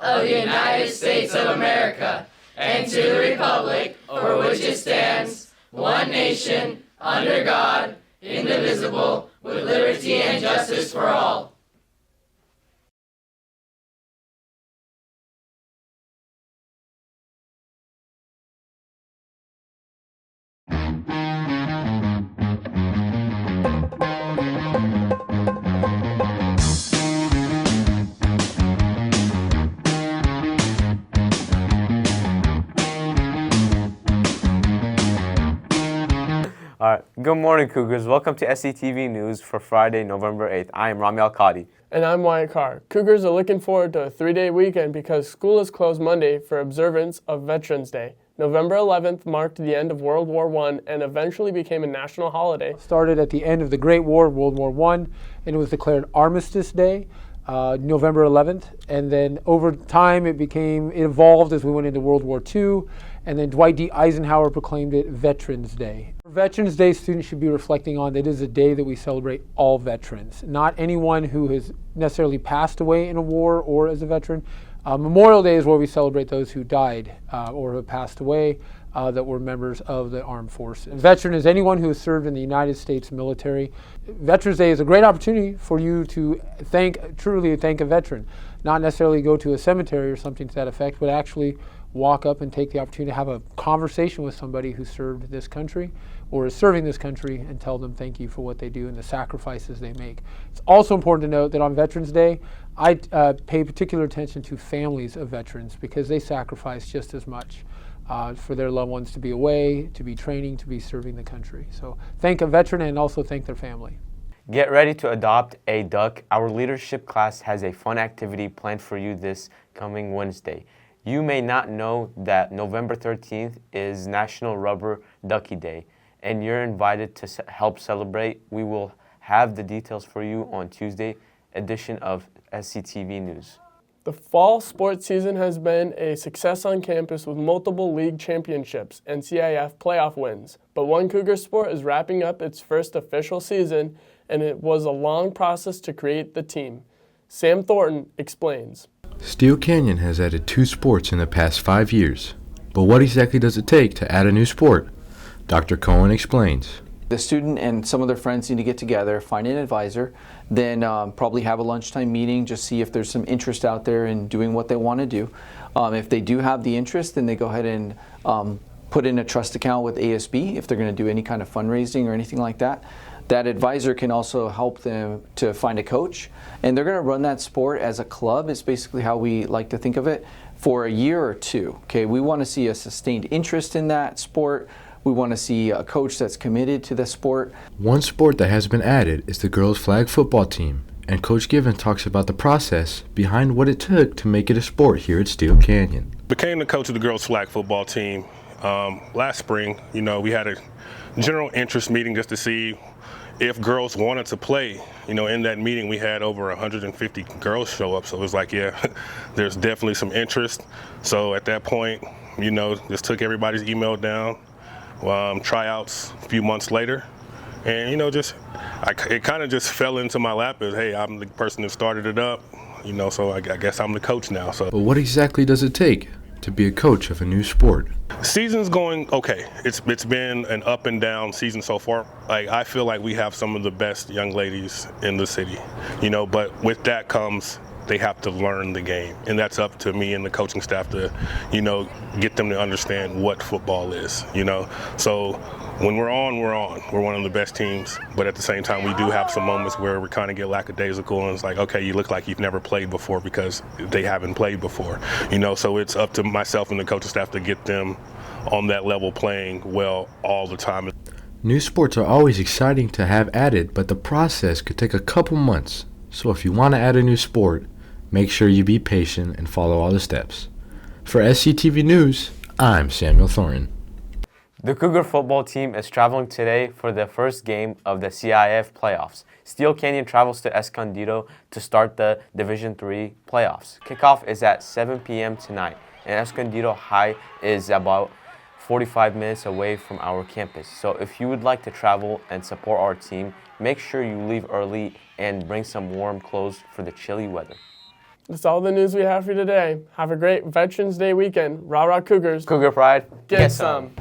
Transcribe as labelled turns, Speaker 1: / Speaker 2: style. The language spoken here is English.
Speaker 1: of the United States of America, and to the republic for which it stands, one nation, under God, indivisible, with liberty and justice for all.
Speaker 2: All right. Good morning, Cougars. Welcome to SCTV News for Friday, November 8th. I am Rami Al-Qadi.
Speaker 3: And I'm Wyatt Carr. Cougars are looking forward to a 3-day weekend because school is closed Monday for observance of Veterans Day. November 11th marked the end of World War I and eventually became a national holiday.
Speaker 4: Started at the end of the Great War, World War I, and it was declared Armistice Day, November 11th. And then over time it evolved as we went into World War II. And then Dwight D. Eisenhower proclaimed it Veterans Day. For Veterans Day, students should be reflecting on that it is a day that we celebrate all veterans, not anyone who has necessarily passed away in a war or as a veteran. Memorial Day is where we celebrate those who died or have passed away that were members of the armed forces. A veteran is anyone who has served in the United States military. Veterans Day is a great opportunity for you to truly thank a veteran, not necessarily go to a cemetery or something to that effect, but actually walk up and take the opportunity to have a conversation with somebody who served this country or is serving this country and tell them thank you for what they do and the sacrifices they make. It's also important to note that on Veterans Day, I pay particular attention to families of veterans because they sacrifice just as much for their loved ones to be away, to be training, to be serving the country. So thank a veteran and also thank their family.
Speaker 2: Get ready to adopt a duck. Our leadership class has a fun activity planned for you this coming Wednesday. You may not know that November 13th is National Rubber Ducky Day, and you're invited to help celebrate. We will have the details for you on Tuesday edition of SCTV News.
Speaker 3: The fall sports season has been a success on campus with multiple league championships and CIF playoff wins. But one Cougar sport is wrapping up its first official season, and it was a long process to create the team. Sam Thornton explains.
Speaker 5: Steel Canyon has added 2 sports in the past 5 years. But what exactly does it take to add a new sport? Dr. Cohen explains.
Speaker 6: The student and some of their friends need to get together, find an advisor, then probably have a lunchtime meeting, just see if there's some interest out there in doing what they want to do. If they do have the interest, then they go ahead and put in a trust account with ASB if they're going to do any kind of fundraising or anything like that. That advisor can also help them to find a coach, and they're going to run that sport as a club. It's basically how we like to think of it, for a year or two. Okay, we want to see a sustained interest in that sport. We want to see a coach that's committed to the sport.
Speaker 5: One sport that has been added is the girls' flag football team, and Coach Given talks about the process behind what it took to make it a sport here at Steel Canyon.
Speaker 7: Became the coach of the girls' flag football team last spring. You know, we had a general interest meeting just to see if girls wanted to play. You know, in that meeting we had over 150 girls show up, so it was like, yeah, there's definitely some interest. So at that point, you know, just took everybody's email down, tryouts a few months later, and you know, it kind of just fell into my lap as, hey, I'm the person that started it up, you know, so I guess I'm the coach now. So,
Speaker 5: but what exactly does it take to be a coach of a new sport?
Speaker 7: Season's going okay. It's been an up and down season so far. Like, I feel like we have some of the best young ladies in the city, you know, but with that comes they have to learn the game, and that's up to me and the coaching staff to, you know, get them to understand what football is, you know. So when we're on, we're one of the best teams, but at the same time we do have some moments where we kind of get lackadaisical, and it's like, okay, you look like you've never played before because they haven't played before, you know. So it's up to myself and the coaching staff to get them on that level playing well all the time.
Speaker 5: New sports are always exciting to have added, but the process could take a couple months. So if you want to add a new sport, make sure you be patient and follow all the steps. For SCTV News, I'm Samuel Thornton.
Speaker 2: The Cougar football team is traveling today for the first game of the CIF playoffs. Steel Canyon travels to Escondido to start the Division III playoffs. Kickoff is at 7 p.m. tonight, and Escondido High is about 45 minutes away from our campus. So if you would like to travel and support our team, make sure you leave early and bring some warm clothes for the chilly weather.
Speaker 3: That's all the news we have for you today. Have a great Veterans Day weekend. Rah, rah, Cougars.
Speaker 2: Cougar Pride.
Speaker 3: Get some.